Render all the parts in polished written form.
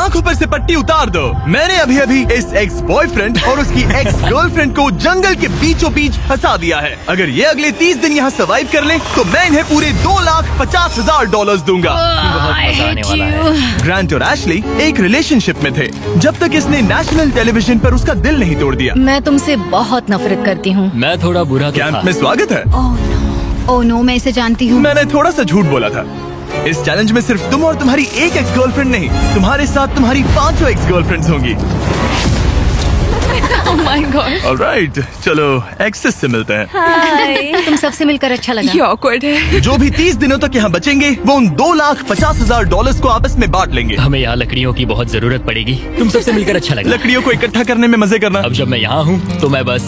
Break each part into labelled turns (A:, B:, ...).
A: आंखों पर से पट्टी उतार दो। मैंने अभी अभी इस एक्स बॉयफ्रेंड और उसकी एक्स गर्लफ्रेंड को जंगल के बीचों बीच फंसा दिया है। अगर ये अगले 30 दिन यहाँ सर्वाइव कर ले तो मैं इन्हें पूरे $2,50,000 दूंगा। ग्रांट और एशली एक रिलेशनशिप में थे जब तक इसने नेशनल टेलीविजन पर उसका दिल नहीं तोड़ दिया।
B: मैं तुमसे बहुत नफरत करती हूँ।
C: मैं थोड़ा बुरा
A: कैंप में स्वागत है।
B: ओह नो, मैं इसे जानती हूँ।
A: मैंने थोड़ा सा झूठ बोला था। इस चैलेंज में सिर्फ तुम और तुम्हारी एक एक्स गर्लफ्रेंड नहीं, तुम्हारे साथ तुम्हारी 5 एक्स गर्लफ्रेंड्स होंगी।
B: Oh my God.
A: ऑलराइट, चलो एक्सेस से मिलते हैं।
B: हाय। तुम सबसे मिलकर अच्छा लगा।
D: ये awkward है।
A: जो भी 30 दिनों तक यहाँ बचेंगे वो उन $2,50,000 को आपस में बांट लेंगे।
C: हमें यहाँ लकड़ियों की बहुत जरूरत पड़ेगी। तुम सबसे मिलकर अच्छा लगा।
A: लकड़ियों को इकट्ठा करने में मजे करना।
C: अब जब मैं यहाँ हूँ तो मैं बस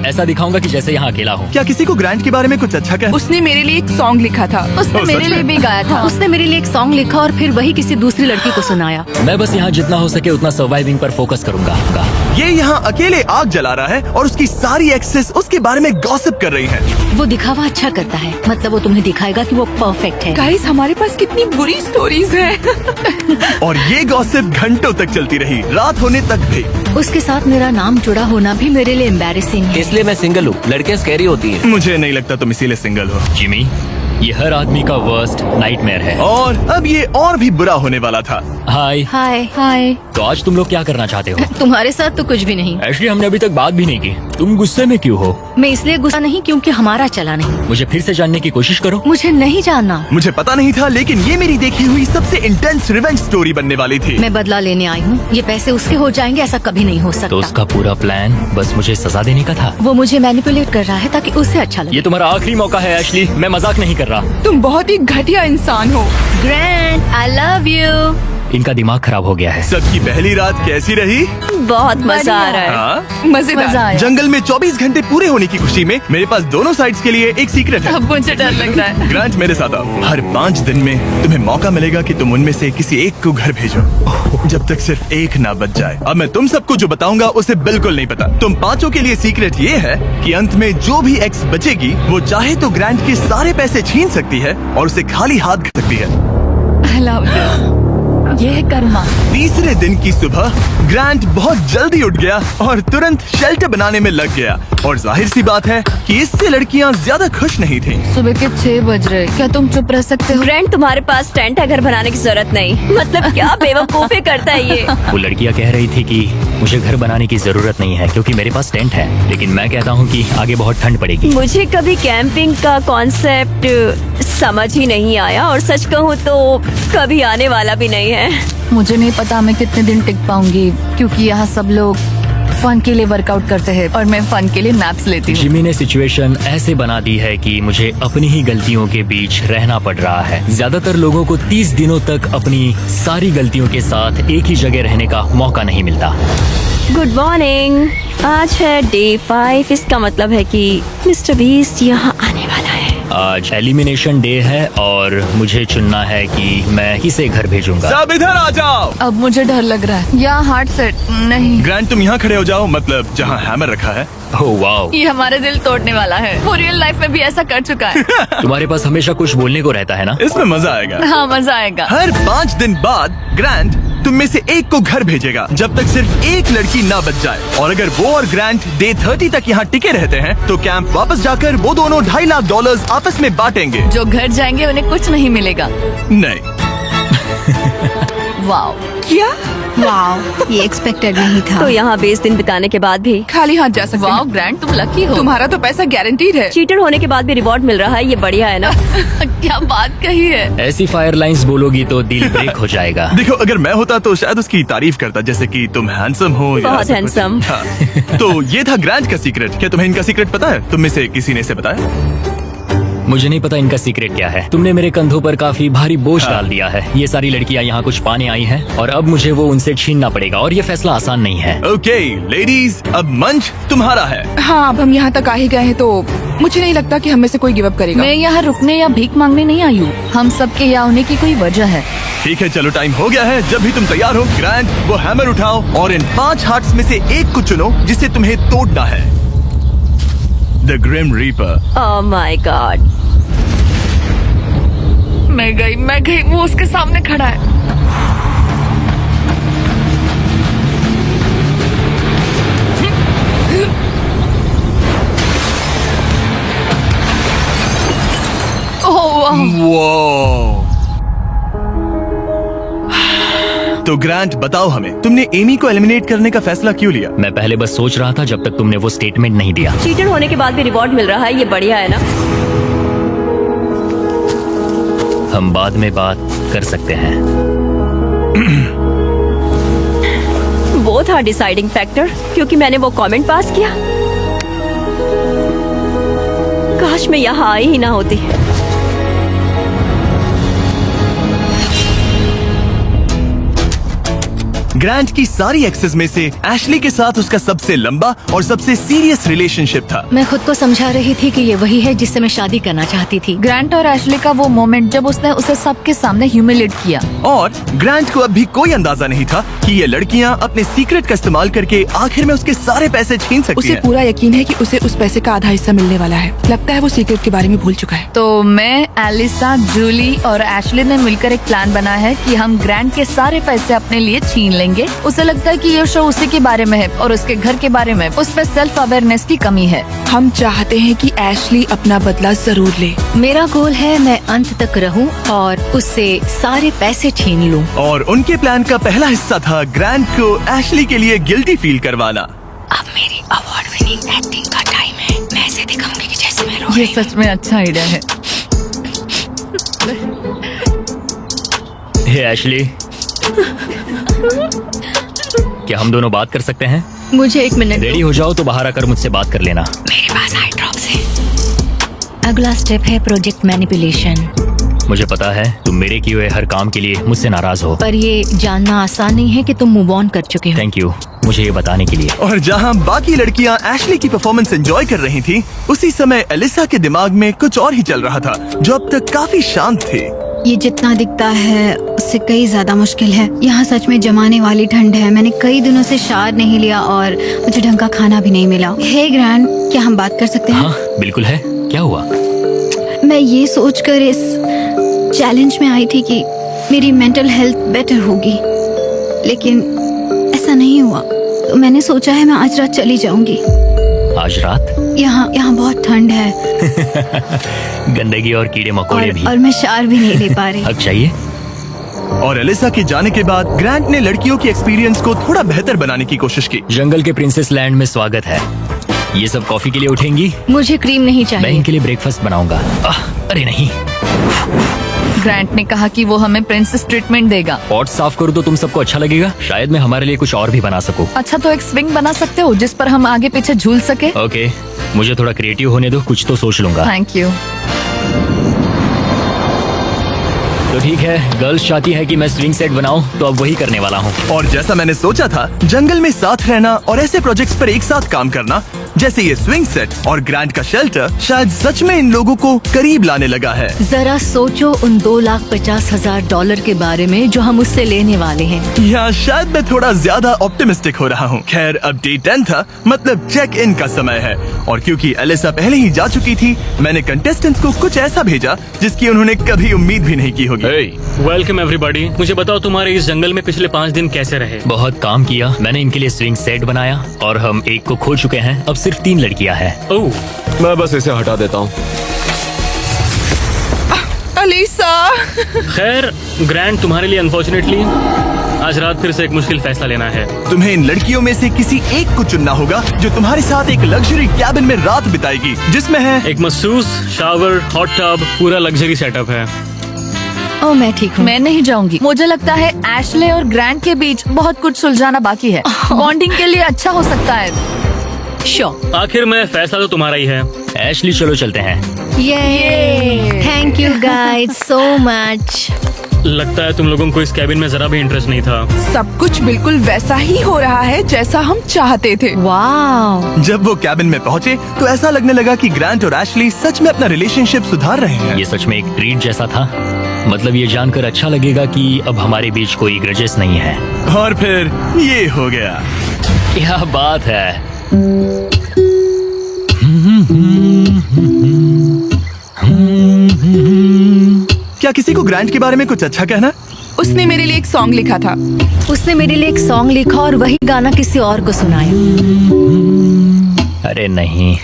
C: ऐसा दिखाऊंगा कि जैसे यहाँ अकेला हूँ।
A: क्या किसी को ग्रांट के बारे में कुछ अच्छा कहना?
D: उसने मेरे लिए एक सॉन्ग लिखा था।
B: उसने
A: सच
B: मेरे लिए
A: में?
B: भी गाया था। उसने मेरे लिए एक सॉन्ग लिखा और फिर वही किसी दूसरी लड़की को सुनाया।
C: मैं बस यहाँ जितना हो सके उतना सर्वाइविंग पर फोकस करूंगा।
A: ये यहाँ अकेले आग जला रहा है और उसकी सारी एक्सेस उसके बारे में गॉसिप कर रही हैं।
B: वो दिखावा अच्छा करता है, मतलब वो तुम्हें दिखाएगा कि वो परफेक्ट है।
D: गाइस, हमारे पास कितनी बुरी स्टोरीज हैं।
A: और ये गॉसिप घंटों तक चलती रही, रात होने तक भी।
B: उसके साथ मेरा नाम जुड़ा होना भी मेरे लिए एम्बैरेसिंग है।
E: इसलिए मैं सिंगल हूँ। लड़कियाँ स्कैरी होती हैं।
A: मुझे नहीं लगता तुम इसीलिए सिंगल हो।
C: जिमी, ये हर आदमी का वर्स्ट नाइटमेयर है।
A: और अब ये और भी बुरा होने वाला था।
C: हाय।
B: हाय हाय।
C: तो आज तुम लोग क्या करना चाहते हो?
B: तुम्हारे साथ तो कुछ भी नहीं।
C: एक्चुअली हमने अभी तक बात भी नहीं की। तुम गुस्से में क्यों हो?
B: मैं इसलिए गुस्सा नहीं क्योंकि हमारा चला नहीं।
C: मुझे फिर से जानने की कोशिश करो।
B: मुझे नहीं जानना।
A: मुझे पता नहीं था, लेकिन ये मेरी देखी हुई सबसे इंटेंस रिवेंज स्टोरी बनने वाली थी।
B: मैं बदला लेने आई हूँ। ये पैसे उसके हो जाएंगे ऐसा कभी नहीं हो
C: तो
B: सकता।
C: उसका पूरा प्लान बस मुझे सजा देने का था।
B: वो मुझे मैनिपुलेट कर रहा है ताकि उसे अच्छा लगे।
C: ये तुम्हारा आखिरी मौका है एशली, मैं मजाक नहीं कर रहा।
D: तुम बहुत ही घटिया इंसान हो।
B: Grand, I love you.
C: इनका दिमाग खराब हो गया है।
A: सबकी पहली रात कैसी रही?
F: बहुत मजा आ रहा है।
A: हाँ?
D: मजेदार।
B: मजा आया।
A: जंगल में 24 घंटे पूरे होने की खुशी में मेरे पास दोनों साइड्स के लिए एक सीक्रेट है।
D: अब मुझे डर लग रहा है।
A: ग्रांट, मेरे साथ आओ। हर 5 दिन में तुम्हें मौका मिलेगा कि तुम उनमें से किसी एक को घर भेजो, जब तक सिर्फ एक ना बच जाए। अब मैं तुम सबको जो बताऊंगा उसे बिल्कुल नहीं पता। तुम 5 के लिए सीक्रेट ये है कि अंत में जो भी एक्स बचेगी वो चाहे तो ग्रांट के सारे पैसे छीन सकती है और उसे खाली हाथ कर सकती है।
D: I love this.
B: ये है कर्मा।
A: तीसरे दिन की सुबह ग्रांट बहुत जल्दी उठ गया और तुरंत शेल्टर बनाने में लग गया। और जाहिर सी बात है कि इससे लड़कियां ज्यादा खुश नहीं थीं।
B: सुबह के 6 बज रहे, क्या तुम चुप रह सकते हो?
F: ग्रैंड, तुम्हारे पास टेंट है, घर बनाने की जरूरत नहीं। मतलब क्या बेवकूफी करता है ये।
C: वो लड़कियां कह रही थी कि मुझे घर बनाने की जरूरत नहीं है क्योंकि मेरे पास टेंट है, लेकिन मैं कहता हूँ कि आगे बहुत ठंड पड़ेगी।
F: मुझे कभी कैंपिंग का कॉन्सेप्ट समझ ही नहीं आया और सच कहूँ तो कभी आने वाला भी नहीं है।
B: मुझे नहीं पता मैं कितने दिन टिक पाऊंगी क्योंकि यहाँ सब लोग फन के लिए वर्कआउट करते हैं और मैं फन के लिए नैप्स लेती हूँ।
C: जिमी ने सिचुएशन ऐसे बना दी है कि मुझे अपनी ही गलतियों के बीच रहना पड़ रहा है। ज्यादातर लोगों को 30 दिनों तक अपनी सारी गलतियों के साथ एक ही जगह रहने का मौका नहीं मिलता।
F: Good morning. आज है डे 5। इसका मतलब है कि मिस्टर बीस्ट यहाँ आने वाला है।
C: आज एलिमिनेशन डे है और मुझे चुनना है कि मैं किसे घर भेजूंगा।
A: सब इधर आ जाओ।
B: अब मुझे डर लग रहा है। यहाँ हार्ट सेट नहीं।
A: ग्रांट, तुम यहाँ खड़े हो जाओ, मतलब जहाँ हैमर रखा है।
C: ओह वाओ,
B: ये हमारे दिल तोड़ने वाला है। वो रियल लाइफ में भी ऐसा कर चुका है।
C: तुम्हारे पास हमेशा कुछ बोलने को रहता है ना।
A: इसमें मजा आएगा।
B: हाँ, मजा आएगा।
A: हर 5 दिन बाद ग्रांट तुम में से एक को घर भेजेगा जब तक सिर्फ एक लड़की ना बच जाए। और अगर वो और ग्रांट डे 30 तक यहाँ टिके रहते हैं तो कैंप वापस जाकर वो दोनों $2.5 आपस में बांटेंगे।
B: जो घर जाएंगे उन्हें कुछ नहीं मिलेगा।
A: नहीं।
B: वाओ,
D: क्या?
B: वाओ, ये एक्सपेक्टेड नहीं था।
F: तो यहाँ 20 दिन बिताने के बाद भी
D: खाली हाथ जा सकते
B: वाओ
D: हैं।
B: ग्रैंड, तुम लकी हो।
D: तुम्हारा तो पैसा गारंटीड है।
F: चीटर होने के बाद भी रिवॉर्ड मिल रहा है, ये बढ़िया है ना।
B: क्या बात कही है।
C: ऐसी फायर लाइंस बोलोगी तो दिल ब्रेक हो जाएगा।
A: देखो, अगर मैं होता तो शायद उसकी तारीफ करता, जैसे कि तुम हैंडसम हो या
F: बहुत
A: ऐसा कुछ।
F: handsome।
A: हाँ। तो ये था ग्रांट का सीक्रेट। क्या तुम्हें इनका सीक्रेट पता है? तुम में से किसी ने इसे बताया?
C: मुझे नहीं पता इनका सीक्रेट क्या है। तुमने मेरे कंधों पर काफी भारी बोझ डाल दिया है। ये सारी लड़कियां यहाँ कुछ पाने आई हैं और अब मुझे वो उनसे छीनना पड़ेगा और ये फैसला आसान नहीं है।
A: ओके लेडीज, अब मंच तुम्हारा है।
D: हाँ, अब हम यहाँ तक आ ही गए हैं तो मुझे नहीं लगता कि हम में से कोई गिव अप करेगा।
B: मैं यहाँ रुकने या भीख मांगने नहीं आई हूँ। हम सबके यहाँ होने की कोई वजह है।
A: ठीक है, चलो टाइम हो गया है। जब भी तुम तैयार हो ग्रांट, वो हैमर उठाओ और इन 5 हार्ट्स में से एक को चुनो जिसे तुम्हें तोड़ना है। The Grim Reaper.
F: Oh my God.
D: मैं गई, वो उसके सामने खड़ा है।
A: तो ग्रांट बताओ हमें, तुमने एमी को एलिमिनेट करने का फैसला क्यों लिया?
C: मैं पहले बस सोच रहा था जब तक तुमने वो स्टेटमेंट नहीं दिया।
F: चीटर होने के बाद भी रिवॉर्ड मिल रहा है, ये बढ़िया है ना?
C: हम बाद में बात कर सकते हैं।
F: वो था डिसाइडिंग फैक्टर, क्योंकि मैंने वो कमेंट पास किया। काश मैं यहाँ आई ही ना होती।
A: ग्रांट की सारी एक्सेस में से एशली के साथ उसका सबसे लंबा और सबसे सीरियस रिलेशनशिप था।
B: मैं खुद को समझा रही थी कि ये वही है जिससे मैं शादी करना चाहती थी। ग्रांट और एशली का वो मोमेंट जब उसने उसे सबके सामने ह्यूमिलेट किया।
A: और ग्रांट को अब भी कोई अंदाजा नहीं था कि ये लड़कियां अपने सीक्रेट का इस्तेमाल करके आखिर में उसके सारे पैसे छीन सकती
D: उसे
A: हैं।
D: पूरा यकीन है कि उसे उस पैसे का आधा हिस्सा मिलने वाला है। लगता है वो सीक्रेट के बारे में भूल चुका है।
B: तो मैं, एलिसा, जूली और एशली ने मिलकर एक प्लान बनाया है कि हम ग्रांट के सारे पैसे अपने लिए छीन लेंगे। उसे लगता है कि ये शो उसी के बारे में है और उसके घर के बारे में। उसमें सेल्फ अवेयरनेस की कमी है।
D: हम चाहते हैं कि एशली अपना बदला जरूर ले।
G: मेरा गोल है मैं अंत तक रहूं और उससे सारे पैसे छीन लूं।
A: और उनके प्लान का पहला हिस्सा था ग्रांट को एशली के लिए गिल्टी फील करवाना।
G: अब मेरी अवार्ड विनिंग एक्टिंग का टाइम है। मैं ऐसे दिखाऊंगी कि जैसे मैं रो
B: ये
G: रही हूं।
B: सच में अच्छा आइडिया है।
C: हे एशली, क्या हम दोनों बात कर सकते हैं?
G: मुझे 1 मिनट
C: रेडी हो जाओ तो बाहर आकर मुझसे बात कर लेना।
G: मेरे पास आई ड्रॉप्स है। अगला स्टेप है प्रोजेक्ट मैनिपुलेशन।
C: मुझे पता है तुम मेरे किए हुए हर काम के लिए मुझसे नाराज हो।
G: पर ये जानना आसान नहीं है कि तुम मूव ऑन कर चुके हो।
C: थैंक यू मुझे ये बताने के लिए।
A: और जहां बाकी लड़कियां एशली की परफॉर्मेंस एंजॉय कर रही थी, उसी समय एलिसा के दिमाग में कुछ और ही चल रहा था जो अब तक काफी शांत थे।
H: ये जितना दिखता है उससे कई ज्यादा मुश्किल है। यहाँ सच में जमाने वाली ठंड है। मैंने कई दिनों से शावर नहीं लिया और मुझे ढंग का खाना भी नहीं मिला। हे ग्रैंड, क्या हम बात कर सकते हैं?
C: हाँ बिल्कुल है। क्या हुआ?
H: मैं ये सोचकर इस चैलेंज में आई थी कि मेरी मेंटल हेल्थ बेटर होगी, लेकिन ऐसा नहीं हुआ। तो मैंने सोचा है मैं आज रात चली जाऊंगी।
C: आज रात?
H: यहाँ बहुत ठंड है
C: गंदगी और कीड़े मकोड़े भी।
H: और मैं शावर भी नहीं ले पा रही।
C: हक चाहिए।
A: और एलिसा के जाने के बाद ग्रांट ने लड़कियों की एक्सपीरियंस को थोड़ा बेहतर बनाने की कोशिश की।
C: जंगल के प्रिंसेस लैंड में स्वागत है। ये सब कॉफी के लिए उठेंगी?
G: मुझे क्रीम नहीं
C: मैं
G: चाहिए।
C: इनके लिए ब्रेकफास्ट बनाऊंगा। अरे नहीं,
B: ग्रांट ने कहा कि वो हमें प्रिंसेस ट्रीटमेंट देगा।
C: पॉट साफ करूँ तो तुम सबको अच्छा लगेगा। शायद मैं हमारे लिए कुछ और भी बना सकूं।
B: अच्छा, तो एक स्विंग बना सकते हो जिस पर हम आगे पीछे झूल सके।
C: ओके, मुझे थोड़ा क्रिएटिव होने दो, कुछ तो सोच लूंगा।
B: Thank you.
C: तो ठीक है, गर्ल्स चाहती है कि मैं स्विंग सेट बनाऊं, तो अब वही करने वाला हूँ।
A: और जैसा मैंने सोचा था, जंगल में साथ रहना और ऐसे प्रोजेक्ट्स पर एक साथ काम करना जैसे ये स्विंग सेट और ग्रांट का शेल्टर शायद सच में इन लोगों को करीब लाने लगा है।
G: जरा सोचो उन $2,50,000 के बारे में जो हम उससे लेने वाले हैं।
A: या शायद मैं थोड़ा ज्यादा ऑप्टिमिस्टिक हो रहा हूँ। खैर, अब डे 10 था, मतलब चेक इन का समय है। और क्योंकि एलिसा पहले ही जा चुकी थी, मैंने कंटेस्टेंट्स को कुछ ऐसा भेजा जिसकी उन्होंने कभी उम्मीद भी नहीं की होगी।
I: Welcome everybody. मुझे बताओ तुम्हारे इस जंगल में पिछले 5 दिन कैसे रहे?
C: बहुत काम किया। मैंने इनके लिए स्विंग सेट बनाया और हम एक को खो चुके हैं। अब सिर्फ 3 लड़कियां हैं।
I: ओह,
E: मैं बस इसे हटा देता हूँ।
D: एलिसा,
I: खैर ग्रैंड, तुम्हारे लिए अनफॉर्चुनेटली आज रात फिर से एक मुश्किल फैसला लेना है।
A: तुम्हें इन लड़कियों में से किसी एक को चुनना होगा जो तुम्हारे साथ एक लग्जरी कैबिन में रात बिताएगी, जिसमें है
I: एक मसूस, शावर, हॉट टब, पूरा लग्जरी सेटअप है।
G: ओ मैं ठीक हूँ।
B: मैं नहीं जाऊंगी। मुझे लगता है एशले और ग्रांट के बीच बहुत कुछ सुलझाना बाकी है। बॉन्डिंग के लिए अच्छा हो सकता है।
G: श्योर।
I: आखिर में फैसला तो तुम्हारा ही है।
C: एशली, चलो चलते हैं।
G: ये thank you guys so much.
I: लगता है तुम लोगों को इस कैबिन में जरा भी इंटरेस्ट नहीं था।
D: सब कुछ बिल्कुल वैसा ही हो रहा है जैसा हम चाहते थे।
G: वाह,
A: जब वो कैबिन में पहुँचे तो ऐसा लगने लगा कि ग्रांट और एशली सच में अपना रिलेशनशिप सुधार रहे हैं।
C: ये सच में एक ट्रीट जैसा था। मतलब ये जानकर अच्छा लगेगा कि अब हमारे बीच कोई ग्रजेस नहीं है।
A: और फिर ये हो गया।
C: क्या बात है।
A: क्या किसी को ग्रांट के बारे में कुछ अच्छा कहना?
D: उसने मेरे लिए एक सॉन्ग लिखा था।
G: उसने मेरे लिए एक सॉन्ग लिखा और वही गाना किसी और को सुनाया।
C: अरे नहीं,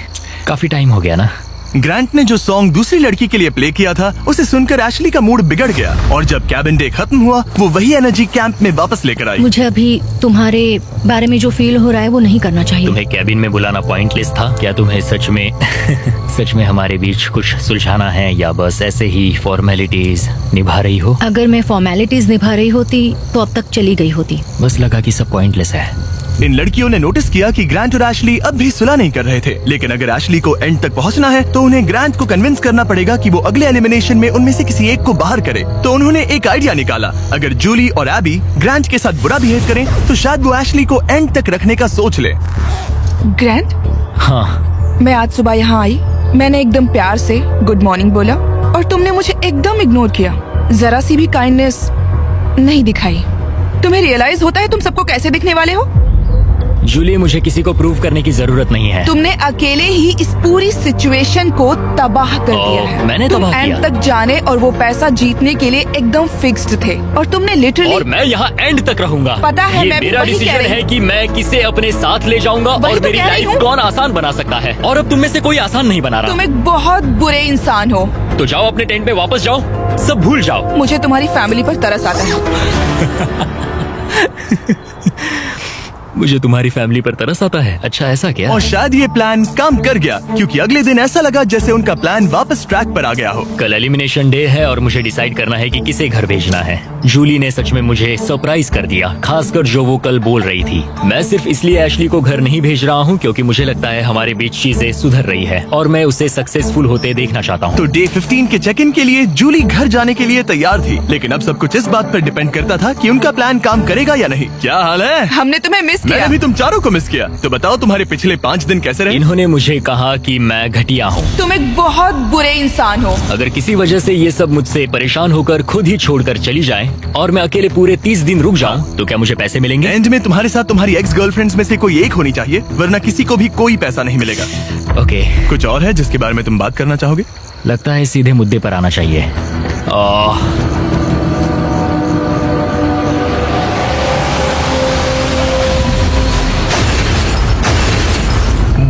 C: काफी टाइम हो गया ना।
A: ग्रांट ने जो सॉन्ग दूसरी लड़की के लिए प्ले किया था उसे सुनकर एशली का मूड बिगड़ गया और जब कैबिन डे खत्म हुआ वो वही एनर्जी कैंप में वापस लेकर आई।
G: मुझे अभी तुम्हारे बारे में जो फील हो रहा है वो नहीं करना चाहिए।
C: तुम्हें कैबिन में बुलाना पॉइंटलेस था क्या? तुम्हें सच में सच में हमारे बीच कुछ सुलझाना है या बस ऐसे ही फॉर्मेलिटीज निभा रही हो?
G: अगर मैं फॉर्मेलिटीज निभा रही होती तो अब तक चली गई होती।
C: बस लगा कि सब पॉइंटलेस है।
A: इन लड़कियों ने नोटिस किया कि ग्रांट और एशली अब भी सुलह नहीं कर रहे थे, लेकिन अगर एशली को एंड तक पहुंचना है तो उन्हें ग्रांट को कन्विंस करना पड़ेगा कि वो अगले एलिमिनेशन में उनमें से किसी एक को बाहर करे। तो उन्होंने एक आइडिया निकाला, अगर जूली और एबी ग्रांट के साथ बुरा बिहेव करें तो शायद वो एशली को एंड तक रखने का सोच ले।
D: ग्रैंड,
C: हाँ,
D: मैं आज सुबह यहाँ आई, मैंने एकदम प्यार से गुड मॉर्निंग बोला और तुमने मुझे एकदम इग्नोर किया, जरा सी भी काइंडनेस नहीं दिखाई। तुम्हें रियलाइज होता है तुम सबको कैसे दिखने वाले हो?
C: जूली, मुझे किसी को प्रूव करने की जरूरत नहीं है।
D: तुमने अकेले ही इस पूरी सिचुएशन को तबाह कर दिया है।
C: मैंने
D: तुम
C: तबाह
D: एंड
C: किया?
D: तक जाने और वो पैसा जीतने के लिए एकदम फिक्स्ड थे और तुमने लिटरली।
C: और मैं यहाँ एंड तक रहूंगा।
D: पता है,
C: ये
D: मैं भी
C: मेरा
D: वही कह
C: डिसीजन
D: रही
C: है
D: हूँ।
C: कि मैं किसे अपने साथ ले जाऊंगा
D: वही
C: और
D: तो
C: मेरी
D: कह रही
C: लाइफ
D: हूँ।
C: कौन आसान बना सकता है, और अब तुम में से कोई आसान नहीं बना रहा।
D: तुम एक बहुत बुरे इंसान हो।
C: तो जाओ अपने टेंट में वापस जाओ, सब भूल जाओ।
D: मुझे तुम्हारी फैमिली पर तरस आता है।
C: मुझे तुम्हारी फैमिली पर तरस आता है। अच्छा, ऐसा क्या?
A: और शायद ये प्लान काम कर गया, क्योंकि अगले दिन ऐसा लगा जैसे उनका प्लान वापस ट्रैक पर आ गया हो।
C: कल एलिमिनेशन डे है और मुझे डिसाइड करना है कि किसे घर भेजना है। जूली ने सच में मुझे सरप्राइज कर दिया, खासकर जो वो कल बोल रही थी। मैं सिर्फ इसलिए एशली को घर नहीं भेज रहा हूँ क्योंकि मुझे लगता है हमारे बीच चीजें सुधर रही है और मैं उसे सक्सेसफुल होते देखना चाहता हूँ।
A: तो डे 15 के चेक इन के लिए जूली घर जाने के लिए तैयार थी, लेकिन अब सब कुछ इस बात पर डिपेंड करता था कि उनका प्लान काम करेगा या नहीं। क्या हाल है?
D: हमने तुम्हें मिस
A: मैंने
D: किया।
A: भी तुम चारों को मिस किया। तो बताओ तुम्हारे पिछले 5 दिन कैसे रहे?
C: इन्होंने मुझे कहा कि मैं घटिया हूँ।
D: तुम एक बहुत बुरे इंसान हो।
C: अगर किसी वजह से ये सब मुझसे परेशान होकर खुद ही छोड़कर चली जाएं और मैं अकेले पूरे 30 दिन रुक जाऊं तो क्या मुझे पैसे मिलेंगे?
A: एंड में तुम्हारे साथ तुम्हारी एक्स गर्लफ्रेंड्स में से कोई एक होनी चाहिए, वरना किसी को भी कोई पैसा नहीं मिलेगा।
C: ओके,
A: कुछ और है जिसके बारे में तुम बात करना चाहोगे?
C: लगता है सीधे मुद्दे पर आना चाहिए।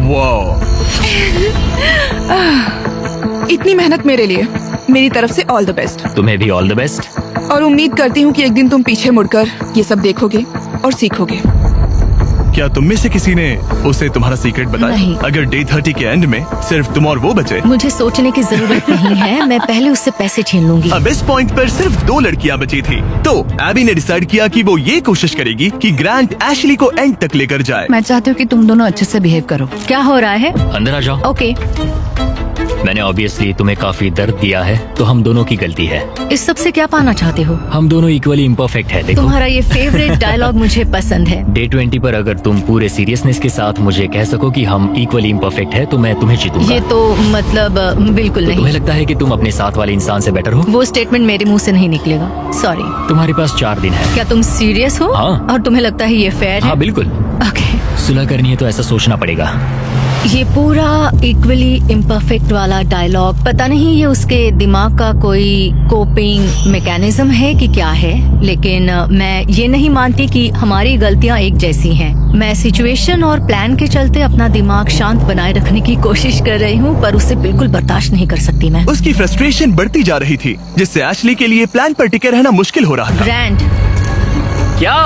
A: वाह,
D: इतनी मेहनत मेरे लिए, मेरी तरफ से ऑल द बेस्ट।
C: तुम्हें भी ऑल द बेस्ट।
D: और उम्मीद करती हूँ कि एक दिन तुम पीछे मुड़कर ये सब देखोगे और सीखोगे।
A: क्या तुम में से किसी ने उसे तुम्हारा सीक्रेट बताया?
G: नहीं।
A: अगर डे 30 के एंड में सिर्फ तुम और वो बचे,
G: मुझे सोचने की जरूरत नहीं है, मैं पहले उससे पैसे छीन लूंगी।
A: अब इस पॉइंट पर सिर्फ 2 लड़कियां बची थी। तो एबी ने डिसाइड किया कि वो ये कोशिश करेगी कि ग्रांट एशली को एंड तक लेकर जाए।
B: मैं चाहती हूँ कि तुम दोनों अच्छे से बिहेव करो।
G: क्या हो रहा है?
C: अंदर आ जाओ।
G: ओके,
C: मैंने ऑब्वियसली तुम्हें काफी दर्द दिया है, तो हम दोनों की गलती है।
G: इस सब से क्या पाना चाहते हो?
C: हम दोनों इक्वली इम्परफेक्ट है। देखो,
G: तुम्हारा ये फेवरेट डायलॉग मुझे पसंद है।
C: डे 20 पर अगर तुम पूरे सीरियसनेस के साथ मुझे कह सको कि हम इक्वली इम्परफेक्ट है तो मैं तुम्हें जीतूंगा।
G: ये तो मतलब बिल्कुल
C: तुम्हें
G: नहीं।
C: लगता है कि तुम अपने साथ वाले इंसान से बेटर हो?
G: वो स्टेटमेंट मेरे मुंह से नहीं निकलेगा, सॉरी।
C: तुम्हारे पास 4 दिन है।
G: क्या तुम सीरियस हो?
C: हाँ।
G: और तुम्हें लगता है ये फेयर
C: हाँ,
G: है?
C: बिल्कुल।
G: ओके,
C: सुलह करनी है तो ऐसा सोचना पड़ेगा।
G: ये पूरा इक्वली इम्परफेक्ट वाला डायलॉग, पता नहीं ये उसके दिमाग का कोई कोपिंग मैकेनिज्म है कि क्या है, लेकिन मैं ये नहीं मानती कि हमारी गलतियां एक जैसी हैं। मैं सिचुएशन और प्लान के चलते अपना दिमाग शांत बनाए रखने की कोशिश कर रही हूँ, पर उसे बिल्कुल बर्दाश्त नहीं कर सकती मैं।
A: उसकी फ्रस्ट्रेशन बढ़ती जा रही थी, जिससे एशली के लिए प्लान पर टिके रहना मुश्किल हो रहा था।
G: ग्रैंड,
C: क्या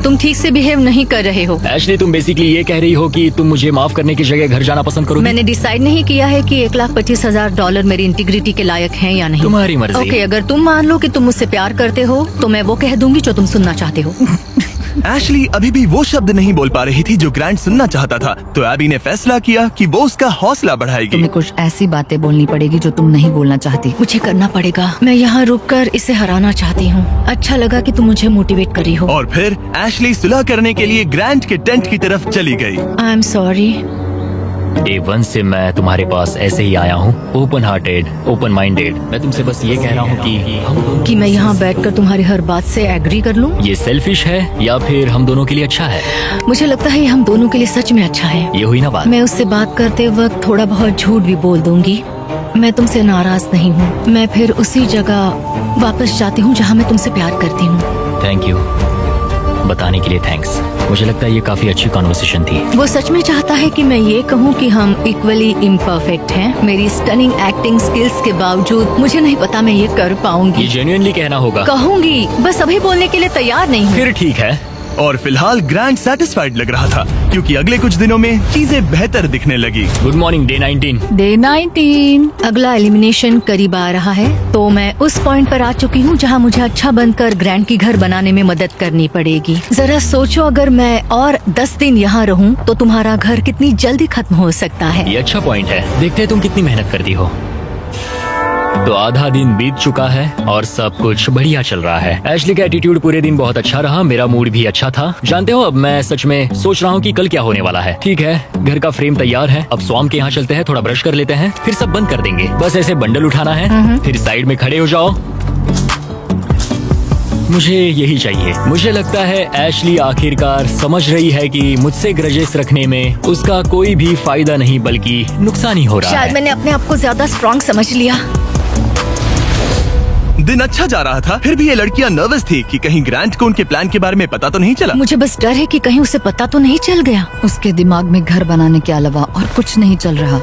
G: तुम ठीक से बिहेव नहीं कर रहे हो।
C: एशली, तुम बेसिकली ये कह रही हो कि तुम मुझे माफ करने की जगह घर जाना पसंद करोगी?
G: मैंने डिसाइड नहीं किया है कि $1,25,000 मेरी इंटीग्रिटी के लायक हैं या नहीं।
C: तुम्हारी मर्जी।
G: ओके, अगर तुम मान लो कि तुम मुझसे प्यार करते हो तो मैं वो कह दूंगी जो तुम सुनना चाहते हो।
A: एशली अभी भी वो शब्द नहीं बोल पा रही थी जो ग्रांट सुनना चाहता था, तो एबी ने फैसला किया कि वो उसका हौसला बढ़ाएगी।
B: तुम्हें कुछ ऐसी बातें बोलनी पड़ेगी जो तुम नहीं बोलना चाहती।
G: मुझे करना पड़ेगा, मैं यहाँ रुककर इसे हराना चाहती हूँ। अच्छा लगा कि तुम मुझे मोटिवेट कर रही हो।
A: और फिर एशली सुलह करने के लिए ग्रांट के टेंट की तरफ चली गई।
G: I am sorry.
C: डे 1 से मैं तुम्हारे पास ऐसे ही आया हूँ, ओपन हार्टेड, ओपन माइंडेड। मैं तुमसे बस ये कह रहा हूँ कि
G: मैं यहाँ बैठकर तुम्हारी हर बात से एग्री कर लूँ?
C: ये सेल्फिश है या फिर हम दोनों के लिए अच्छा है?
G: मुझे लगता है ये हम दोनों के लिए सच में अच्छा है।
C: ये हुई ना बात।
G: मैं उससे बात करते वक्त थोड़ा बहुत झूठ भी बोल दूंगी। मैं तुमसे नाराज नहीं हूँ। मैं फिर उसी जगह वापस जाती हूँ जहाँ मैं तुमसे प्यार करती हूँ।
C: थैंक यू, बताने के लिए थैंक्स। मुझे लगता है ये काफी अच्छी कॉन्वर्सेशन थी।
G: वो सच में चाहता है कि मैं ये कहूँ कि हम इक्वली इम्परफेक्ट हैं। मेरी स्टनिंग एक्टिंग स्किल्स के बावजूद मुझे नहीं पता मैं ये कर
C: ये
G: पाऊंगी।
C: जेन्युइनली कहना होगा।
G: कहूंगी, बस अभी बोलने के लिए तैयार नहीं हूँ।
C: फिर ठीक है।
A: और फिलहाल ग्रैंड सेटिस्फाइड लग रहा था क्योंकि अगले कुछ दिनों में चीजें बेहतर दिखने लगी।
C: Good morning day 19।
B: डे 19।
G: अगला एलिमिनेशन करीब आ रहा है, तो मैं उस पॉइंट पर आ चुकी हूँ जहाँ मुझे अच्छा बनकर ग्रैंड की घर बनाने में मदद करनी पड़ेगी। जरा सोचो, अगर मैं और 10 दिन यहाँ रहूँ तो तुम्हारा घर कितनी जल्दी खत्म हो सकता है।
C: ये अच्छा पॉइंट है। देखते हैं तुम कितनी मेहनत करती हो। तो आधा दिन बीत चुका है और सब कुछ बढ़िया चल रहा है। एशली का एटीट्यूड पूरे दिन बहुत अच्छा रहा, मेरा मूड भी अच्छा था। जानते हो, अब मैं सच में सोच रहा हूँ कि कल क्या होने वाला है। ठीक है, घर का फ्रेम तैयार है। अब स्वाम के यहाँ चलते हैं, थोड़ा ब्रश कर लेते हैं, फिर सब बंद कर देंगे। बस ऐसे बंडल उठाना है, फिर साइड में खड़े हो जाओ। मुझे यही चाहिए। मुझे लगता है एशली आखिरकार समझ रही है कि मुझसे ग्रजेस रखने में उसका कोई भी फायदा नहीं बल्कि नुकसान ही हो रहा
G: शायद
C: है।
G: मैंने अपने आप को ज्यादा स्ट्रॉन्ग समझ लिया।
A: दिन अच्छा जा रहा था, फिर भी ये लड़कियां नर्वस थी कि कहीं ग्रैंट को उनके प्लान के बारे में पता तो नहीं चला।
G: मुझे बस डर है कि कहीं उसे पता तो नहीं चल गया।
B: उसके दिमाग में घर बनाने के अलावा और कुछ नहीं चल रहा।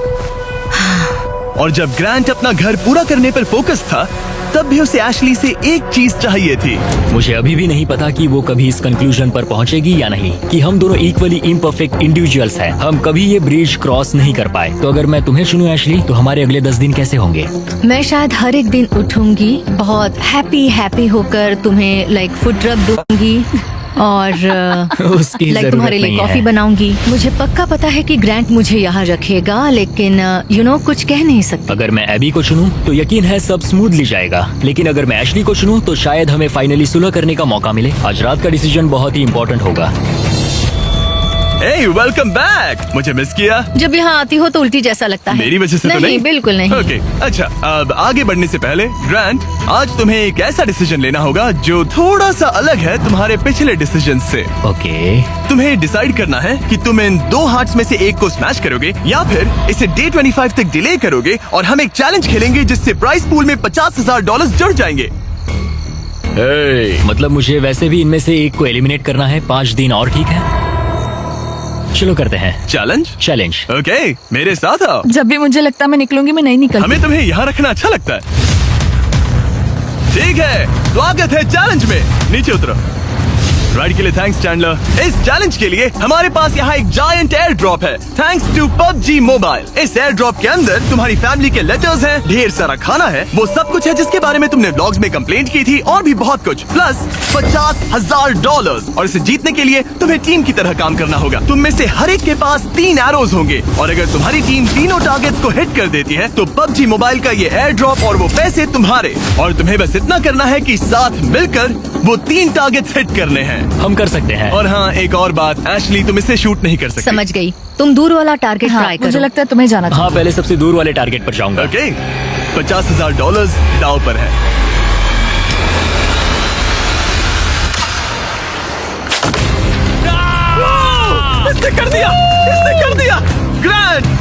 A: और जब ग्रैंट अपना घर पूरा करने पर फोकस था, तब भी उसे एशली से एक चीज चाहिए थी।
C: मुझे अभी भी नहीं पता कि वो कभी इस कंक्लूजन पर पहुंचेगी या नहीं कि हम दोनों इक्वली इम्परफेक्ट इंडिविजुअल्स हैं। हम कभी ये ब्रिज क्रॉस नहीं कर पाए। तो अगर मैं तुम्हें चुनूं एशली, तो हमारे अगले 10 दिन कैसे होंगे?
G: मैं शायद हर एक दिन उठूंगी, बहुत हैप्पी होकर तुम्हें लाइक फुड रब दूंगी और
C: उसकी
G: लाइक
C: जरूरत
G: तुम्हारे लिए
C: नहीं
G: कॉफी
C: है।
G: बनाऊंगी। मुझे पक्का पता है कि ग्रैंट मुझे यहाँ रखेगा, लेकिन कुछ कह नहीं सकती।
C: अगर मैं एबी को चुनूं तो यकीन है सब स्मूथली जाएगा, लेकिन अगर मैं एशली को चुनूं तो शायद हमें फाइनली सुलह करने का मौका मिले। आज रात का डिसीजन बहुत ही इम्पोर्टेंट होगा।
A: Hey, welcome back! मुझे मिस किया?
G: जब यहाँ आती हो तो उल्टी जैसा लगता है।
A: मेरी वजह से तो नहीं?
G: बिल्कुल नहीं।
A: ओके, अच्छा, अब आगे बढ़ने से पहले ग्रैंट, आज तुम्हें एक ऐसा डिसीजन लेना होगा जो थोड़ा सा अलग है तुम्हारे पिछले डिसीजन से।
C: ओके।
A: तुम्हें डिसाइड करना है कि तुम इन 2 हार्ट्स में से एक को स्मैश करोगे या फिर इसे डे 25 तक डिले करोगे और हम एक चैलेंज खेलेंगे जिससे प्राइस पूल में $50,000 जुड़ जाएंगे।
C: मतलब मुझे वैसे भी इनमें से एक को एलिमिनेट करना है। 5 दिन और, ठीक है? चलो करते हैं चैलेंज।
A: ओके, मेरे साथ आओ।
B: जब भी मुझे लगता मैं निकलूंगी, मैं नहीं निकलती।
A: हमें तुम्हें यहाँ रखना अच्छा लगता है। ठीक है, स्वागत है चैलेंज में। नीचे उतरो। राइड के लिए थैंक्स चैंडलर। इस चैलेंज के लिए हमारे पास यहाँ एक जायंट एयर ड्रॉप है, थैंक्स टू PUBG मोबाइल। इस एयर ड्रॉप के अंदर तुम्हारी फैमिली के लेटर्स हैं, ढेर सारा खाना है, वो सब कुछ है जिसके बारे में तुमने व्लॉग्स में कंप्लेंट की थी, और भी बहुत कुछ, प्लस $50,000। और इसे जीतने के लिए तुम्हें टीम की तरह काम करना होगा। तुम में से हर एक के पास 3 एरोज होंगे, और अगर तुम्हारी टीम तीनों टारगेट्स को हिट कर देती है तो PUBG मोबाइल का ये एयर ड्रॉप और वो पैसे तुम्हारे। और तुम्हें बस इतना करना है कि साथ मिलकर वो 3 टारगेट्स हिट करने हैं।
C: हम कर सकते हैं।
A: और हाँ, एक और बात, एशली तुम इससे शूट नहीं कर सकती।
G: समझ गई। तुम दूर वाला टारगेट
B: हाँ,
G: ट्राई
B: मुझे
G: करो।
B: लगता है तुम्हें जाना चाहिए।
C: हाँ, पहले सबसे दूर वाले टारगेट पर जाऊंगा।
A: ओके, $50,000 दाव पर है। इसने कर दिया, इसने कर दिया। ग्रैंड।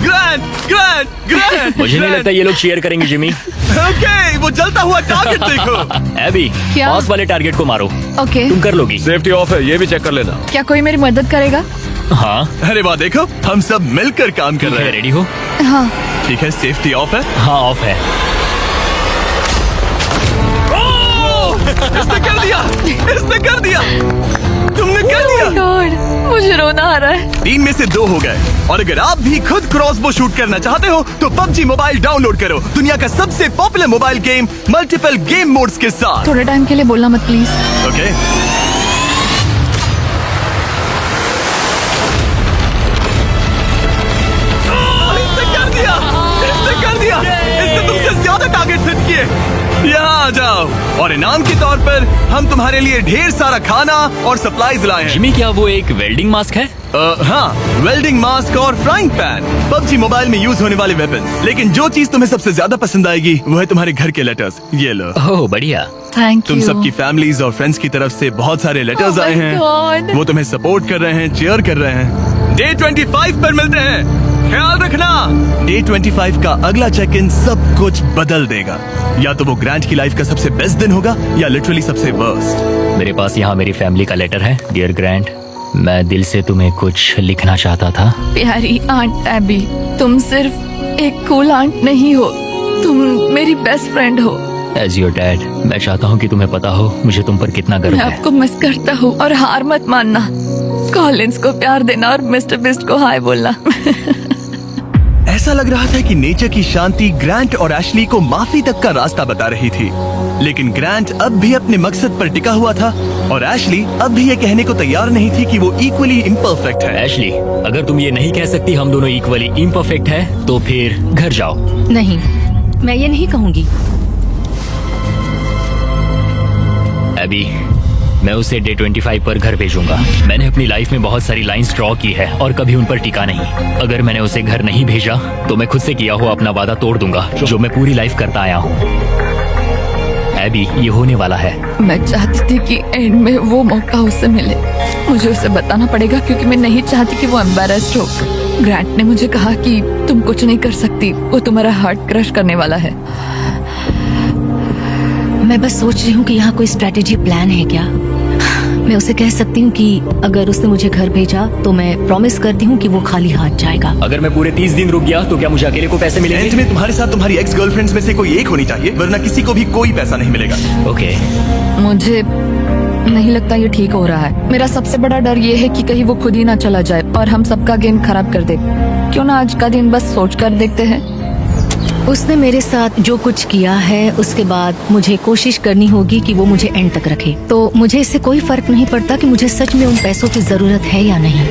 C: मुझे नहीं लगता ये लोग शेयर करेंगे जिमी।
A: ओके, वो जलता हुआ टारगेट देखो।
C: एबी,
B: क्या?
C: बॉस वाले टारगेट को मारो।
B: ओके,
C: तुम कर लोगी।
E: सेफ्टी ऑफ है, ये भी चेक कर लेना।
B: क्या कोई मेरी मदद करेगा?
C: हाँ,
A: अरे वाह, देखो हम सब मिलकर काम कर रहे हैं।
C: रेडी हो?
B: हाँ।
A: ठीक है, सेफ्टी ऑफ है।
C: हाँ, ऑफ है।
A: इसने कर दिया, इसने कर दिया, तुमने कर दिया।
B: गॉड, मुझे रोना आ रहा है।
A: 3 में से 2 हो गए। और अगर आप भी खुद क्रॉसबो शूट करना चाहते हो तो PUBG मोबाइल डाउनलोड करो, दुनिया का सबसे popular mobile game multiple game modes के साथ।
B: थोड़े टाइम के लिए बोलना मत प्लीज।
A: ओके, इसने कर दिया, इसने कर दिया, इसने तुमसे ज्यादा टारगेट हिट किए। यहाँ आ जाओ, और इनाम के तौर पर हम तुम्हारे लिए ढेर सारा खाना और सप्लाईज लाए हैं।
C: जिमी, क्या वो एक वेल्डिंग मास्क है?
A: हाँ, वेल्डिंग मास्क और फ्राइंग पैन, PUBG मोबाइल में यूज होने वाले वेपन। लेकिन जो चीज तुम्हें सबसे ज्यादा पसंद आएगी वो है तुम्हारे घर के लेटर्स। ये लो।
C: ओह, बढ़िया।
B: थैंक
A: तुम
B: यू।
A: सबकी फैमिलीज और फ्रेंड्स की तरफ से बहुत सारे लेटर्स
B: Oh my
A: आए हैं।
B: God.
A: वो तुम्हें सपोर्ट कर रहे हैं, चीयर कर रहे हैं। डे 25 पर मिलते हैं, ख्याल रखना। डे 25 का अगला चेक इन सब कुछ बदल देगा। या तो वो ग्रैंड की लाइफ का सबसे बेस्ट दिन होगा या लिटरली सबसे वर्स्ट।
C: मेरे पास यहाँ मेरी फैमिली का लेटर है। डियर ग्रैंड, मैं दिल से तुम्हें कुछ लिखना चाहता था।
B: प्यारी आंट एबी, तुम सिर्फ एक कूल आंट नहीं हो, तुम मेरी बेस्ट फ्रेंड हो।
C: एज योर डैड, मैं चाहता हूँ कि तुम्हें पता हो मुझे तुम पर कितना गर्व
B: मैं
C: है।
B: आपको मिस करता हूँ और हार मत मानना। कॉलिंस को प्यार देना और मिस्टर बिस्ट को हाय बोलना।
A: ऐसा लग रहा था कि नेचर की शांति ग्रांट और एशली को माफी तक का रास्ता बता रही थी, लेकिन ग्रांट अब भी अपने मकसद पर टिका हुआ था और एशली अब भी ये कहने को तैयार नहीं थी कि वो इक्वली इम्परफेक्ट है।
C: एशली, अगर तुम ये नहीं कह सकती हम दोनों इक्वली इम्परफेक्ट है तो फिर घर जाओ।
G: नहीं, मैं ये नहीं कहूंगी।
C: एबी, मैं उसे डे 25 पर घर भेजूंगा। मैंने अपनी लाइफ में बहुत सारी लाइंस ड्रॉ की है और कभी उन पर टिका नहीं। अगर मैंने उसे घर नहीं भेजा तो मैं खुद से किया हुआ अपना वादा तोड़ दूंगा जो मैं पूरी लाइफ करता आया हूँ। एबी, ये होने वाला है।
B: मैं चाहती थी कि एंड में वो मौका उसे मिले। मुझे उसे बताना पड़ेगा क्योंकि मैं नहीं चाहती कि वो एम्बैरेस्ड हो। ग्रांट ने मुझे कहा कि तुम कुछ नहीं कर सकती, वो तुम्हारा हार्ट क्रश करने वाला है।
G: मैं बस सोच रही हूँ कि यहाँ कोई स्ट्रेटेजी प्लान है क्या। मैं उसे कह सकती हूँ कि अगर उसने मुझे घर भेजा तो मैं प्रॉमिस करती हूँ कि वो खाली हाथ जाएगा।
C: अगर मैं पूरे 30 दिन रुक गया तो क्या मुझे अकेले को पैसे
A: एंड
C: मिलेंगे?
A: में तुम्हारे साथ तुम्हारी एक्स गर्लफ्रेंड्स में से कोई एक होनी चाहिए, वरना किसी को भी कोई पैसा नहीं मिलेगा।
C: ओके।
B: मुझे नहीं लगता ये ठीक हो रहा है। मेरा सबसे बड़ा डर ये है कि कहीं वो खुद ही ना चला जाए और हम सबका गेम खराब कर दे। क्यों ना आज का दिन बस सोच कर देखते हैं।
G: उसने मेरे साथ जो कुछ किया है उसके बाद मुझे कोशिश करनी होगी कि वो मुझे एंड तक रखे। तो मुझे इससे कोई फर्क नहीं पड़ता कि मुझे सच में उन पैसों की जरूरत है या नहीं।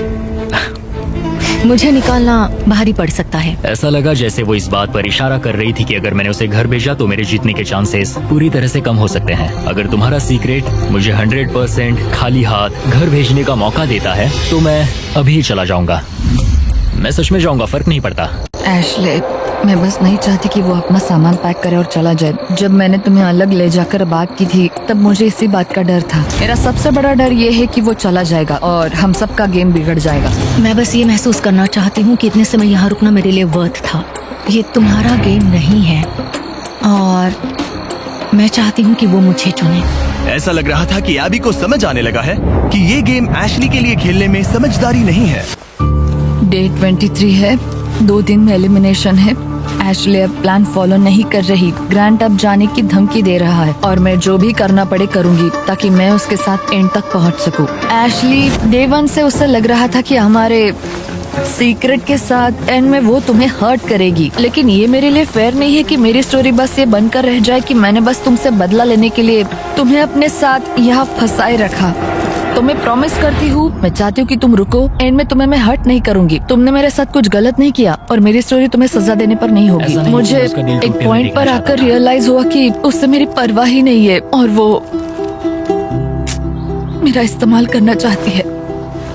G: मुझे निकालना भारी पड़ सकता है।
C: ऐसा लगा जैसे वो इस बात पर इशारा कर रही थी कि अगर मैंने उसे घर भेजा तो मेरे जीतने के चांसेस पूरी तरह से कम हो सकते हैं। अगर तुम्हारा सीक्रेट मुझे 100% खाली हाथ घर भेजने का मौका देता है तो मैं अभी चला जाऊंगा। मैं सच में जाऊंगा, फर्क नहीं पड़ता।
B: एशले, मैं बस नहीं चाहती कि वो अपना सामान पैक करे और चला जाए। जब मैंने तुम्हें अलग ले जाकर बात की थी तब मुझे इसी बात का डर था। मेरा सबसे बड़ा डर ये है कि वो चला जाएगा और हम सबका गेम बिगड़ जाएगा।
G: मैं बस ये महसूस करना चाहती हूँ कि इतने समय यहाँ रुकना मेरे लिए वर्थ था। ये तुम्हारा गेम नहीं है और मैं चाहती हूँ कि वो मुझे चुने।
A: ऐसा लग रहा था कि एबी को समझ आने लगा है कि ये गेम एशली के लिए खेलने में समझदारी नहीं है।
B: डे 23 है, 2 दिन में एलिमिनेशन है। एशले अब प्लान फॉलो नहीं कर रही। ग्रांट अब जाने की धमकी दे रहा है और मैं जो भी करना पड़े करूंगी ताकि मैं उसके साथ एंड तक पहुंच सकूं। एशली, डे 1 से उसे लग रहा था कि हमारे सीक्रेट के साथ एंड में वो तुम्हें हर्ट करेगी, लेकिन ये मेरे लिए फेयर नहीं है कि मेरी स्टोरी बस ये बनकर रह जाए कि मैंने बस तुमसे बदला लेने के लिए तुम्हें अपने साथ यहाँ फंसाए रखा। तो मैं प्रॉमिस करती हूँ, मैं चाहती हूँ कि तुम रुको। एंड में तुम्हें मैं हर्ट नहीं करूंगी। तुमने मेरे साथ कुछ गलत नहीं किया और मेरी स्टोरी तुम्हें सजा देने पर नहीं होगी।
C: ऐसा नहीं
B: मुझे
C: कि उसका दिल
B: एक
C: टूटे
B: पॉइंट
C: हुए
B: पर
C: देखना
B: आकर
C: चाहता।
B: रियलाइज हुआ कि उससे मेरी परवाह ही नहीं है और वो मेरा इस्तेमाल करना चाहती है।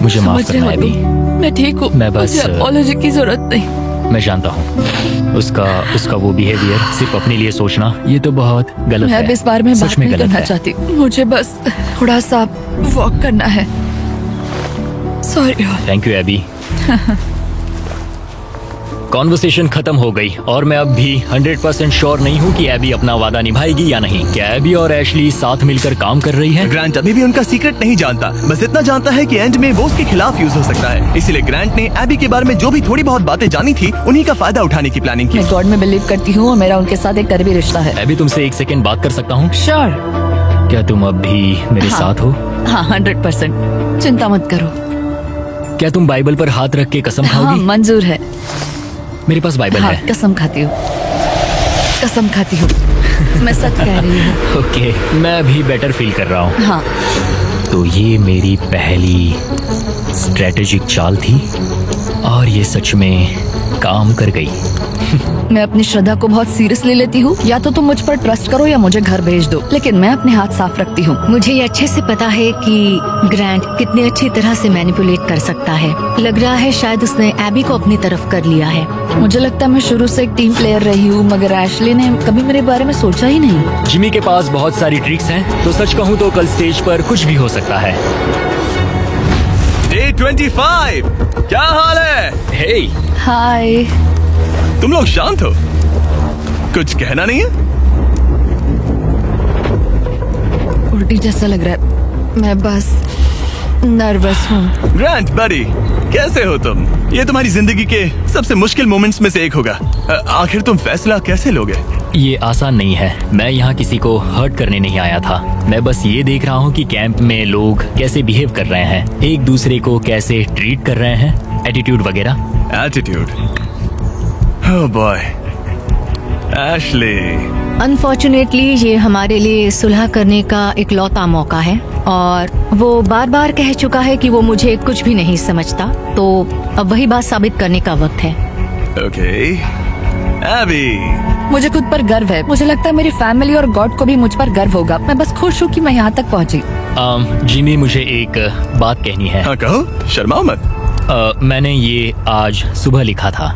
C: मुझे माफ
B: समझ रहे
C: करना
B: हो
C: एबी।
B: तुम? मैं ठीक हूँ,
C: मैं बस-
B: मुझे अपॉलॉजी की जरूरत नहीं।
C: मैं जानता हूँ उसका वो बिहेवियर सिर्फ अपने लिए सोचना ये तो बहुत गलत
B: मैं
C: है।
B: अब इस बारे में
C: सच
B: बात
C: में
B: नहीं
C: गलत
B: करना
C: है।
B: चाहती। मुझे बस थोड़ा सा वॉक करना है। Sorry.
C: Thank you AB. Conversation खत्म हो गई और मैं अब भी 100% श्योर नहीं हूँ कि एबी अपना वादा निभाएगी या नहीं। क्या एबी और एशली साथ मिलकर काम कर रही है?
A: ग्रांट अभी भी उनका सीक्रेट नहीं जानता, बस इतना जानता है कि एंड में वो उसके खिलाफ यूज हो सकता है। इसलिए ग्रांट ने एबी के बारे में जो भी थोड़ी बहुत बातें जानी थी उन्हीं का फायदा उठाने की प्लानिंग की।
B: मैं गॉड में बिलीव करती हूँ और मेरा उनके साथ एक करीबी रिश्ता है।
C: एबी, तुमसे एक सेकंड बात कर सकता हूँ?
B: श्योर।
C: क्या तुम अब भी मेरे
B: हाँ।
C: साथ हो?
B: हाँ, 100%। चिंता मत करो।
C: क्या तुम बाइबल पर हाथ रख के कसम
B: हाँ,
C: खाओगी?
B: मंजूर है।
C: मेरे पास बाइबल
B: हाँ,
C: है।
B: कसम खाती हूँ, कसम खाती हूँ। मैं सच कह रही हूँ।
C: ओके, मैं भी बेटर फील कर रहा हूँ।
B: हाँ,
C: तो ये मेरी पहली स्ट्रेटेजिक चाल थी और ये सच में काम कर गई।
B: मैं अपनी श्रद्धा को बहुत सीरियसली लेती हूँ। या तो तुम मुझ पर ट्रस्ट करो या मुझे घर भेज दो, लेकिन मैं अपने हाथ साफ रखती हूँ।
G: मुझे ये अच्छे से पता है कि ग्रांट कितनी अच्छी तरह से मैनिपुलेट कर सकता है। लग रहा है शायद उसने एबी को अपनी तरफ कर लिया है।
B: मुझे लगता है मैं शुरू से एक टीम प्लेयर रही हूँ, मगर एशली ने कभी मेरे बारे में सोचा ही नहीं।
C: जिमी के पास बहुत सारी ट्रिक्स हैं, तो सच कहूँ तो कल स्टेज पर कुछ भी हो सकता है।
A: डे 25, क्या हाल है?
C: हे,
B: हाय।
A: तुम लोग शांत हो? कुछ कहना नहीं है?
B: उल्टी जैसा लग रहा है। मैं बस
G: नर्वस हूँ।
A: ग्रांट बड़ी, कैसे हो तुम? ये तुम्हारी जिंदगी के सबसे मुश्किल मोमेंट्स में से एक होगा। आखिर तुम फैसला कैसे लोगे?
C: ये आसान नहीं है। मैं यहाँ किसी को हर्ट करने नहीं आया था। मैं बस ये देख रहा हूँ कि कैंप में लोग कैसे बिहेव कर रहे हैं, एक दूसरे को कैसे ट्रीट कर रहे हैं, एटीट्यूड वगैरह।
A: Attitude? Oh boy, Ashley.
G: Unfortunately ये हमारे लिए सुलह करने का इकलौता मौका है और वो बार बार कह चुका है कि वो मुझे कुछ भी नहीं समझता, तो अब वही बात साबित करने का वक्त है।
A: ओके एबी,
B: मुझे खुद पर गर्व है। मुझे लगता है मेरी फैमिली और गॉड को भी मुझ पर गर्व होगा। मैं बस खुश हूँ कि मैं यहाँ तक पहुँची।
C: जिमी, मुझे एक बात कहनी है।
A: हाँ कहो, शर्माओ मत।
C: मैंने ये आज सुबह लिखा था।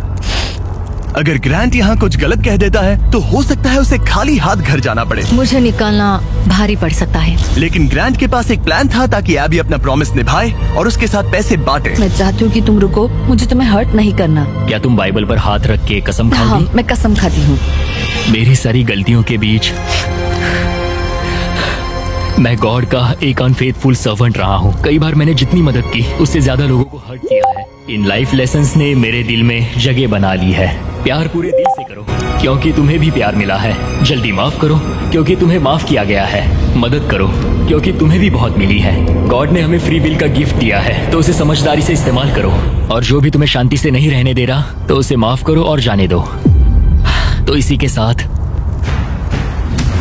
A: अगर ग्रांट यहाँ कुछ गलत कह देता है तो हो सकता है उसे खाली हाथ घर जाना पड़े।
G: मुझे निकालना भारी पड़ सकता है,
A: लेकिन ग्रांट के पास एक प्लान था ताकि एबी अपना प्रॉमिस निभाए और उसके साथ पैसे बांटे।
B: मैं चाहती हूँ कि तुम रुको, मुझे तुम्हें हर्ट नहीं करना।
C: क्या तुम बाइबल पर हाथ रख के कसम
B: हाँ,
C: खाओगी?
B: मैं कसम खाती हूँ।
C: मेरी सारी गलतियों के बीच मैं गॉड का एक अनफेथफुल सर्वेंट रहा हूँ। कई बार मैंने जितनी मदद की उससे ज्यादा लोगों को हर्ट किया है। इन लाइफ लेसन्स ने मेरे दिल में जगह बना ली है। प्यार पूरे दिल से करो क्योंकि तुम्हें भी प्यार मिला है। जल्दी माफ करो क्योंकि तुम्हें माफ किया गया है। मदद करो क्योंकि तुम्हें भी बहुत मिली है। गॉड ने हमें फ्री विल का गिफ्ट दिया है, तो उसे समझदारी से इस्तेमाल करो। और जो भी तुम्हें शांति से नहीं रहने दे रहा तो उसे माफ करो और जाने दो। तो इसी के साथ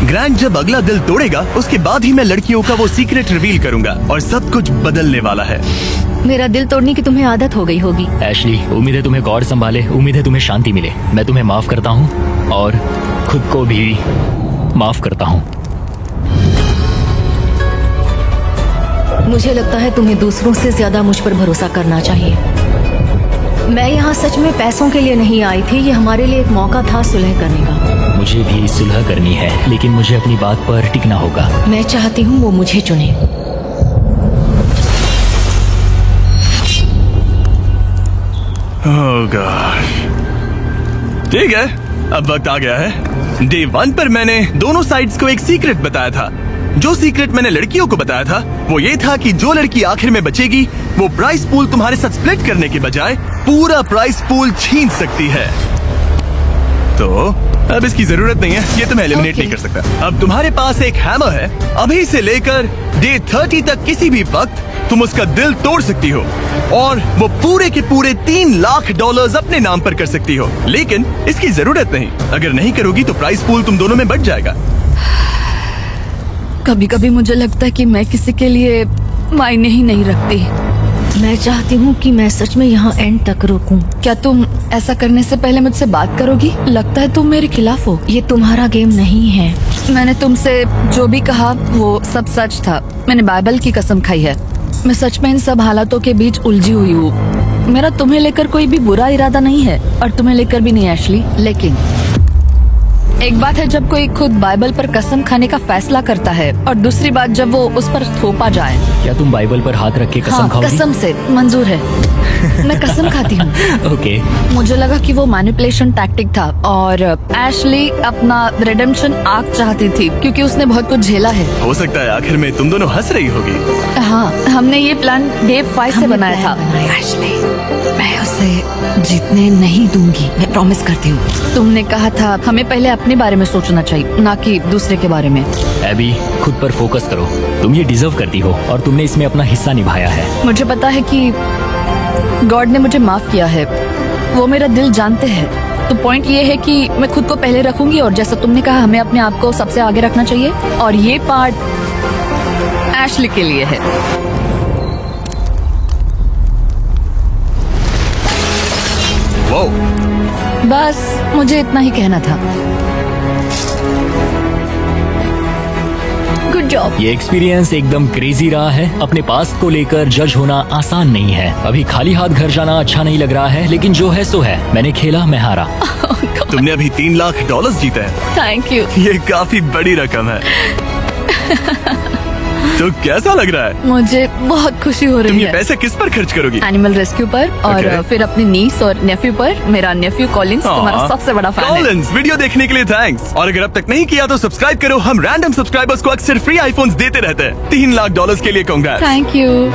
A: ग्रांट जब अगला दिल तोड़ेगा उसके बाद ही मैं लड़कियों का वो सीक्रेट रिवील करूंगा और सब कुछ बदलने वाला है।
G: मेरा दिल तोड़ने की तुम्हें आदत हो गई होगी।
C: एशली, उम्मीद है तुम्हें गॉड संभाले, उम्मीद है तुम्हें शांति मिले। मैं तुम्हें माफ करता हूँ और खुद को भी माफ करता हूँ।
G: मुझे लगता है तुम्हें दूसरों से ज्यादा मुझ पर भरोसा करना चाहिए। मैं यहाँ सच में पैसों के लिए नहीं आई थी, ये हमारे लिए एक मौका था सुलह करने का।
C: मुझे भी सुलह करनी है, लेकिन मुझे अपनी बात पर टिकना होगा।
G: मैं चाहती हूँ वो मुझे चुने।
A: Oh gosh. ठीक है, अब वक्त आ गया है। डे 1 पर मैंने दोनों साइड्स को एक सीक्रेट बताया था। जो सीक्रेट मैंने लड़कियों को बताया था वो ये था कि जो लड़की आखिर में बचेगी वो प्राइस पूल तुम्हारे साथ स्प्लिट करने के बजाय पूरा प्राइस पूल छीन सकती है। तो अब इसकी जरूरत नहीं है, ये तुम्हें एलिमिनेट नहीं कर सकता। अब तुम्हारे पास एक हैमर है, अभी से लेकर डे 30 तक किसी भी वक्त तुम उसका दिल तोड़ सकती हो और वो पूरे के पूरे $3 लाख अपने नाम पर कर सकती हो। लेकिन इसकी जरूरत नहीं, अगर नहीं करोगी तो प्राइस पूल तुम दोनों में बढ़ जाएगा।
B: कभी कभी मुझे लगता है कि मैं किसी के लिए मायने ही नहीं रखती।
G: मैं चाहती हूँ कि मैं सच में यहाँ एंड तक रुकूं।
B: क्या तुम ऐसा करने से पहले मुझसे बात करोगी? लगता है तुम मेरे खिलाफ हो।
G: ये तुम्हारा गेम नहीं है।
B: मैंने तुमसे जो भी कहा वो सब सच था। मैंने बाइबल की कसम खाई है। मैं सच में इन सब हालातों के बीच उलझी हुई हूँ। मेरा तुम्हें लेकर कोई भी बुरा इरादा नहीं है और तुम्हें लेकर भी नहीं एशली। लेकिन एक बात है जब कोई खुद बाइबल पर कसम खाने का फैसला करता है और दूसरी बात जब वो उस पर थोपा जाए।
C: क्या तुम बाइबल पर हाथ रख के कसम खाओगी?
B: कसम से मंजूर है। मैं कसम खाती हूँ।
C: ओके।
B: मुझे लगा कि वो मैनिपुलेशन टैक्टिक था और एशली अपना रिडेम्पशन आर्क चाहती थी क्योंकि उसने बहुत कुछ झेला है।
A: हो सकता है आखिर में तुम दोनों हंस रही होगी।
B: हाँ, हमने ये प्लान डे 5 से बनाया था।
G: एशली, मैं उसे जीतने नहीं दूंगी, मैं प्रॉमिस करती हूँ।
B: तुमने कहा था हमें पहले अपने बारे में सोचना चाहिए, ना कि दूसरे के बारे में।
C: एबी, खुद पर फोकस करो। तुम ये डिजर्व करती हो और तुमने इसमें अपना हिस्सा निभाया है।
B: मुझे पता है कि गॉड ने मुझे माफ किया है, वो मेरा दिल जानते हैं। तो पॉइंट ये है कि मैं खुद को पहले रखूंगी और जैसा तुमने कहा हमें अपने आप को सबसे आगे रखना चाहिए और ये पार्ट एशली के लिए है।
A: वो
B: बस मुझे इतना ही कहना था।
G: Good job.
C: ये एक्सपीरियंस एकदम क्रेजी रहा है। अपने पास्ट को लेकर जज होना आसान नहीं है। अभी खाली हाथ घर जाना अच्छा नहीं लग रहा है, लेकिन जो है सो है। मैंने खेला, मैं हारा।
A: तुमने अभी $3 लाख जीते हैं।
B: Thank you.
A: ये काफी बड़ी रकम है। तो कैसा लग रहा है?
B: मुझे बहुत खुशी हो
A: तुम
B: रही
A: ये
B: है।
A: पैसे किस पर खर्च करोगी?
B: एनिमल रेस्क्यू पर और
A: Okay.
B: फिर अपनी नीस और नेफ्यू पर। मेरा नेफ्यू कॉलिंस तुम्हारा सबसे बड़ा फैन है।
A: कॉलिंस, वीडियो देखने के लिए थैंक्स। और अगर अब तक नहीं किया तो सब्सक्राइब करो। हम रैंडम सब्सक्राइबर्स को अक्सर फ्री आईफोन्स देते रहते हैं। $3 लाख के लिए कांग्रेस।
B: Thank you.